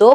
2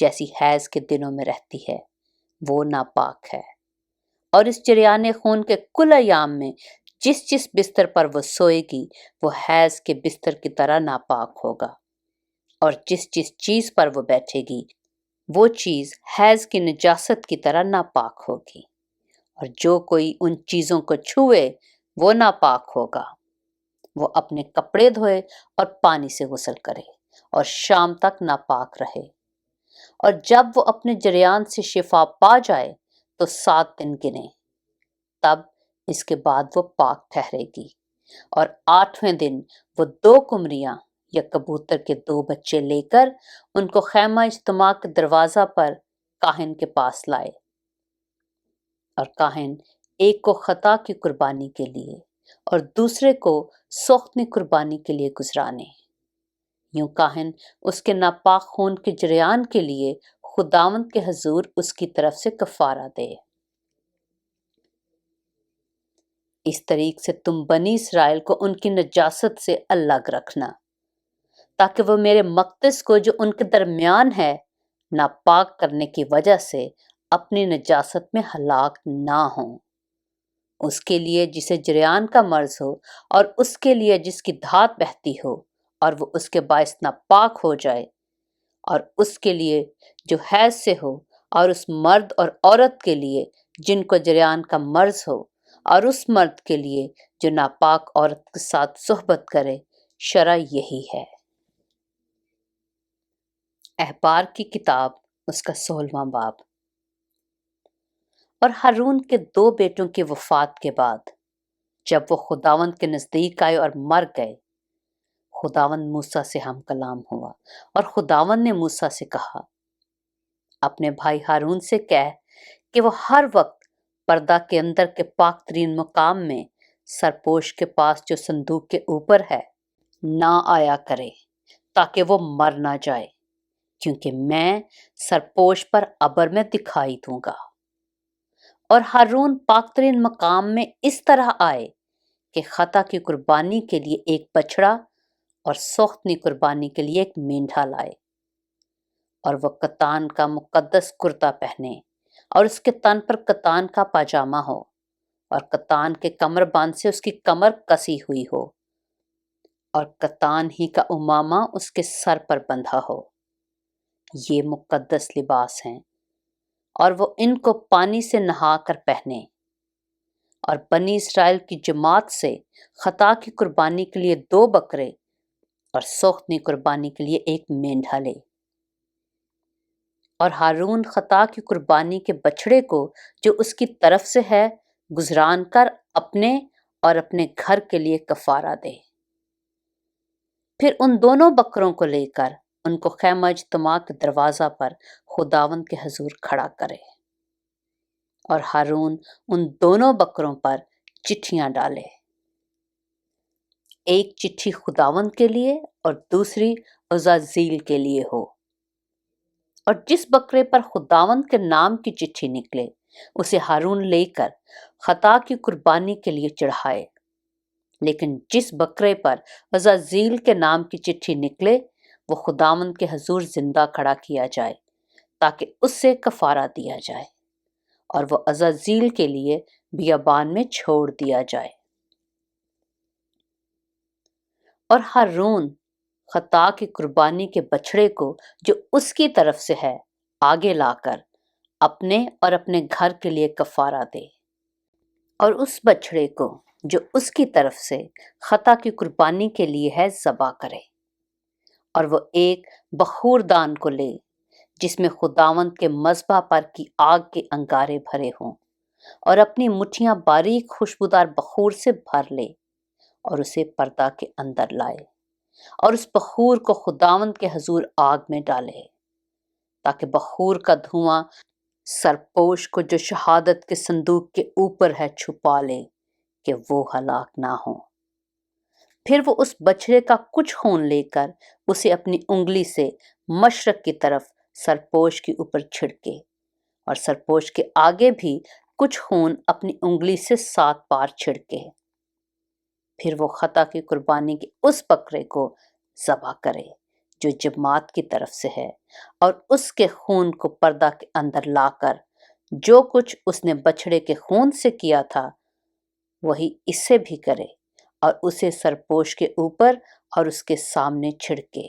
جیسی حیض کے دنوں میں رہتی ہے وہ ناپاک ہے، اور اس جریان خون کے کل ایام میں جس جس بستر پر وہ سوئے گی وہ حیض کے بستر کی طرح ناپاک ہوگا، اور جس جس چیز پر وہ بیٹھے گی وہ چیز حیض کی نجاست کی طرح ناپاک ہوگی، اور جو کوئی ان چیزوں کو چھوئے وہ ناپاک ہوگا۔ وہ اپنے کپڑے دھوئے اور پانی سے غسل کرے اور شام تک ناپاک رہے، اور جب وہ اپنے جریان سے شفا پا جائے تو 7 دن گنے، تب اس کے بعد وہ پاک ٹھہرے گی، اور 8ویں دن وہ 2 قمریاں یا کبوتر کے 2 بچے لے کر ان کو خیمہ اجتماع کے دروازہ پر کاہن کے پاس لائے، اور کاہن ایک کو خطا کی قربانی کے لیے اور دوسرے کو سوختنی قربانی کے لیے گزرانے۔ یوں کاہن اس کے ناپاک خون کے جریان کے لیے خداوند کے حضور اس کی طرف سے کفارہ دے۔ اس طریق سے تم بنی اسرائیل کو ان کی نجاست سے الگ رکھنا، تاکہ وہ میرے مقدس کو جو ان کے درمیان ہے ناپاک کرنے کی وجہ سے اپنی نجاست میں ہلاک نہ ہوں۔ اس کے لیے جسے جریان کا مرض ہو اور اس کے لیے جس کی دھات بہتی ہو اور وہ اس کے باعث ناپاک ہو جائے، اور اس کے لیے جو حیض سے ہو، اور اس مرد اور عورت کے لیے جن کو جریان کا مرض ہو، اور اس مرد کے لیے جو ناپاک عورت کے ساتھ صحبت کرے۔ شرع یہی ہے۔ احبار کی کتاب اس کا 16واں باب۔ اور ہارون کے 2 بیٹوں کی وفات کے بعد جب وہ خداوند کے نزدیک آئے اور مر گئے، خداوند موسیٰ سے ہم کلام ہوا، اور خداوند نے موسیٰ سے کہا، اپنے بھائی ہارون سے کہہ کہ وہ ہر وقت پردہ کے اندر کے پاک ترین مقام میں سرپوش کے پاس جو صندوق کے اوپر ہے نہ آیا کرے، تاکہ وہ مر نہ جائے، کیونکہ میں سرپوش پر ابر میں دکھائی دوں گا۔ اور ہارون پاک ترین مقام میں اس طرح آئے کہ خطا کی قربانی کے لیے ایک بچڑا اور سوختنی قربانی کے لیے ایک مینڈھا لائے، اور وہ کتان کا مقدس کرتا پہنے، اور اس کے تن پر کتان کا پاجامہ ہو، اور کتان کے کمر بند سے اس کی کمر کسی ہوئی ہو، اور کتان ہی کا امامہ اس کے سر پر بندھا ہو۔ یہ مقدس لباس ہیں، اور وہ ان کو پانی سے نہا کر پہنے، اور بنی اسرائیل کی جماعت سے خطا کی قربانی کے لیے 2 بکرے اور سوختنی قربانی کے لیے ایک مینڈھا لے۔ اور ہارون خطا کی قربانی کے بچڑے کو جو اس کی طرف سے ہے گزران کر اپنے اور اپنے گھر کے لیے کفارہ دے، پھر ان دونوں بکروں کو لے کر ان کو خیمہ اجتماع کے دروازہ پر خداوند کے حضور کھڑا کرے، اور ہارون ان دونوں بکروں پر چٹھیاں ڈالے، ایک چٹھی خداوند کے لیے اور دوسری عزازیل کے لیے ہو، اور جس بکرے پر خداوند کے نام کی چٹھی نکلے اسے ہارون لے کر خطا کی قربانی کے لیے چڑھائے، لیکن جس بکرے پر عزازیل کے نام کی چٹھی نکلے وہ خداوند کے حضور زندہ کھڑا کیا جائے، تاکہ اس سے کفارہ دیا جائے، اور وہ عزازیل کے لیے بیابان میں چھوڑ دیا جائے۔ اور ہارون خطا کی قربانی کے بچڑے کو جو اس کی طرف سے ہے آگے لا کر اپنے اور اپنے گھر کے لیے کفارہ دے، اور اس بچڑے کو جو اس کی طرف سے خطا کی قربانی کے لیے ہے ذبح کرے، اور وہ ایک بخور دان کو لے جس میں خداوند کے مذبح پر کی آگ کے انگارے بھرے ہوں، اور اپنی مٹھیاں باریک خوشبودار بخور سے بھر لے اور اسے پردہ کے اندر لائے، اور اس بخور کو خداوند کے حضور آگ میں ڈالے، تاکہ بخور کا دھواں سرپوش کو جو شہادت کے صندوق کے اوپر ہے چھپا لے کہ وہ ہلاک نہ ہو۔ پھر وہ اس بچڑے کا کچھ خون لے کر اسے اپنی انگلی سے مشرق کی طرف سرپوش کے اوپر چھڑکے، اور سرپوش کے آگے بھی کچھ خون اپنی انگلی سے 7 بار چھڑکے۔ پھر وہ خطا کی قربانی کے اس بکرے کو ذبح کرے جو جماعت کی طرف سے ہے، اور اس کے خون کو پردہ کے اندر لا کر جو کچھ اس نے بچھڑے کے خون سے کیا تھا وہی اس سے بھی کرے، اور اسے سرپوش کے اوپر اور اس کے سامنے چھڑکے،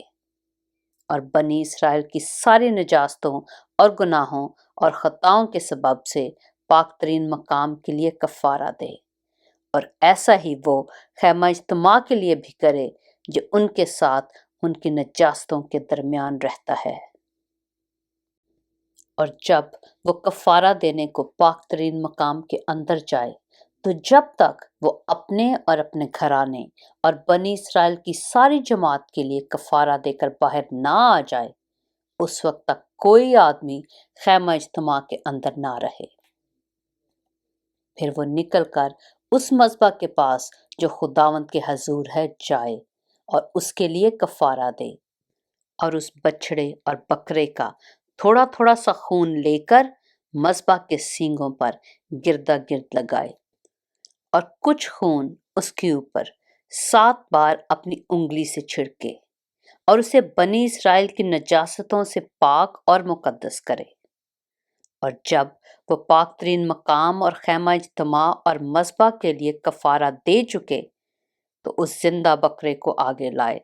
اور بنی اسرائیل کی ساری نجاستوں اور گناہوں اور خطاؤں کے سبب سے پاک ترین مقام کے لیے کفارہ دے، اور ایسا ہی وہ خیمہ اجتماع کے لیے بھی کرے جو ان کے ساتھ ان کی نجاستوں کے درمیان رہتا ہے۔ اور جب وہ کفارہ دینے کو پاک ترین مقام کے اندر جائے تو جب تک وہ اپنے اور اپنے گھرانے اور بنی اسرائیل کی ساری جماعت کے لیے کفارہ دے کر باہر نہ آ جائے، اس وقت تک کوئی آدمی خیمہ اجتماع کے اندر نہ رہے۔ پھر وہ نکل کر اس مذبح کے پاس جو خداوند کے حضور ہے جائے اور اس کے لیے کفارہ دے، اور اس بچھڑے اور بکرے کا تھوڑا تھوڑا سا خون لے کر مذبح کے سینگوں پر گردا گرد لگائے، اور کچھ خون اس کے اوپر 7 بار اپنی انگلی سے چھڑکے، اور اسے بنی اسرائیل کی نجاستوں سے پاک اور مقدس کرے۔ اور جب وہ پاک ترین مقام اور خیمہ اجتماع اور مذبح کے لیے کفارہ دے چکے تو اس زندہ بکرے کو آگے لائے،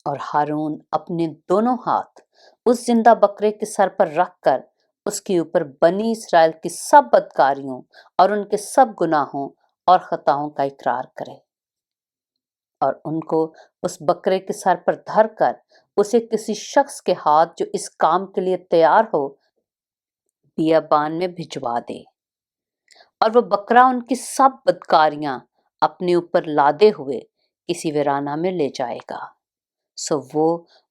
اور ہارون اپنے دونوں ہاتھ اس زندہ بکرے کے سر پر رکھ کر اس کے اوپر بنی اسرائیل کی سب بدکاریوں اور ان کے سب گناہوں اور خطاؤں کا اقرار کرے، اور ان کو اس بکرے کے سر پر دھر کر اسے کسی شخص کے ہاتھ جو اس کام کے لیے تیار ہو بیابان میں بھجوا دے، اور وہ بکرا ان کی سب بدکاریاں اپنے اوپر لادے ہوئے کسی ویرانہ میں لے جائے گا، سو وہ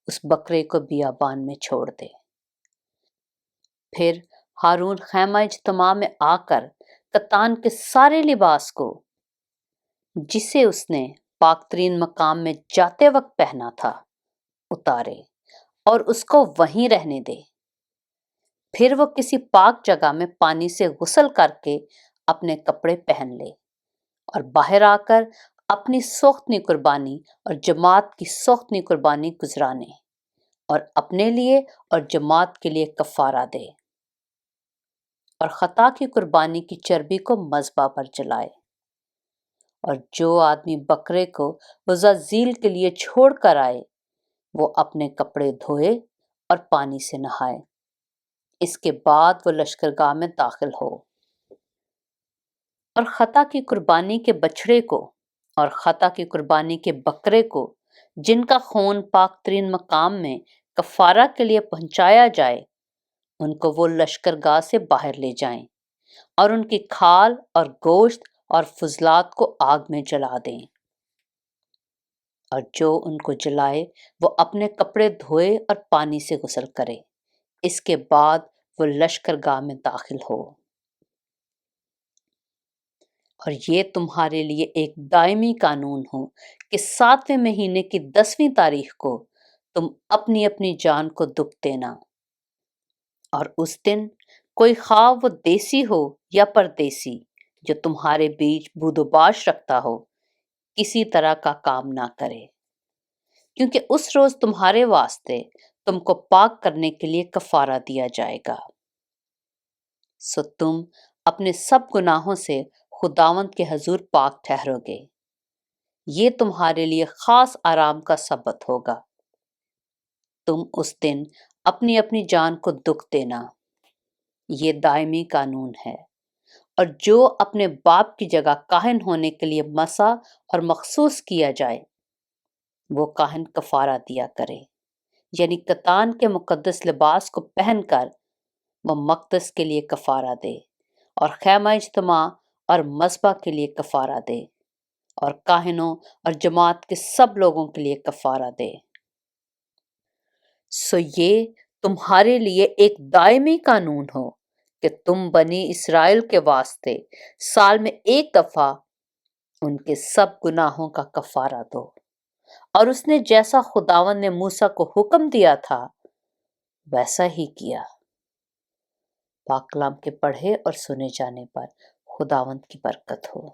اس بکرے کو بیابان میں چھوڑ دے۔ پھر ہارون خیمہ اجتماع میں آ کر کتان کے سارے لباس کو جسے اس نے پاک ترین مقام میں جاتے وقت پہنا تھا اتارے اور اس کو وہیں رہنے دے۔ پھر وہ کسی پاک جگہ میں پانی سے غسل کر کے اپنے کپڑے پہن لے، اور باہر آ کر اپنی سوختنی قربانی اور جماعت کی سوختنی قربانی گزرانے، اور اپنے لیے اور جماعت کے لیے کفارہ دے، اور خطا کی قربانی کی چربی کو مذبح پر جلائے۔ اور جو آدمی بکرے کو وزازیل کے لیے چھوڑ کر آئے وہ اپنے کپڑے دھوئے اور پانی سے نہائے، اس کے بعد وہ لشکرگاہ میں داخل ہو۔ اور خطا کی قربانی کے بچھڑے کو اور خطا کی قربانی کے بکرے کو جن کا خون پاک ترین مقام میں کفارہ کے لیے پہنچایا جائے، ان کو وہ لشکرگاہ سے باہر لے جائیں، اور ان کی کھال اور گوشت اور فضلات کو آگ میں جلا دیں، اور جو ان کو جلائے وہ اپنے کپڑے دھوئے اور پانی سے غسل کرے، اس کے بعد وہ لشکرگاہ میں داخل ہو۔ اور یہ تمہارے لیے ایک دائمی قانون ہو کہ 7ویں مہینے کی 10ویں تاریخ کو تم اپنی اپنی جان کو دکھ دینا، اور اس دن کوئی خواہ وہ دیسی ہو یا پردیسی جو تمہارے بیچ بود و باش رکھتا ہو کسی طرح کا کام نہ کرے، کیونکہ اس روز تمہارے واسطے تم کو پاک کرنے کے لیے کفارہ دیا جائے گا، سو تم اپنے سب گناہوں سے خداوند کے حضور پاک ٹھہرو گے۔ یہ تمہارے لیے خاص آرام کا سبت ہوگا، تم اس دن اپنی اپنی جان کو دکھ دینا، یہ دائمی قانون ہے۔ اور جو اپنے باپ کی جگہ کاہن ہونے کے لیے مسح اور مخصوص کیا جائے وہ کاہن کفارہ دیا کرے، یعنی کتان کے مقدس لباس کو پہن کر وہ مقدس کے لیے کفارہ دے، اور خیمہ اجتماع اور مذبح کے لیے کفارہ دے، اور کاہنوں اور جماعت کے سب لوگوں کے لیے کفارہ دے۔ سو یہ تمہارے لیے ایک دائمی قانون ہو کہ تم بنی اسرائیل کے واسطے سال میں ایک دفعہ ان کے سب گناہوں کا کفارہ دو، اور اس نے جیسا خداوند نے موسیٰ کو حکم دیا تھا ویسا ہی کیا۔ پاک کلام کے پڑھے اور سنے جانے پر خداوند کی برکت ہو۔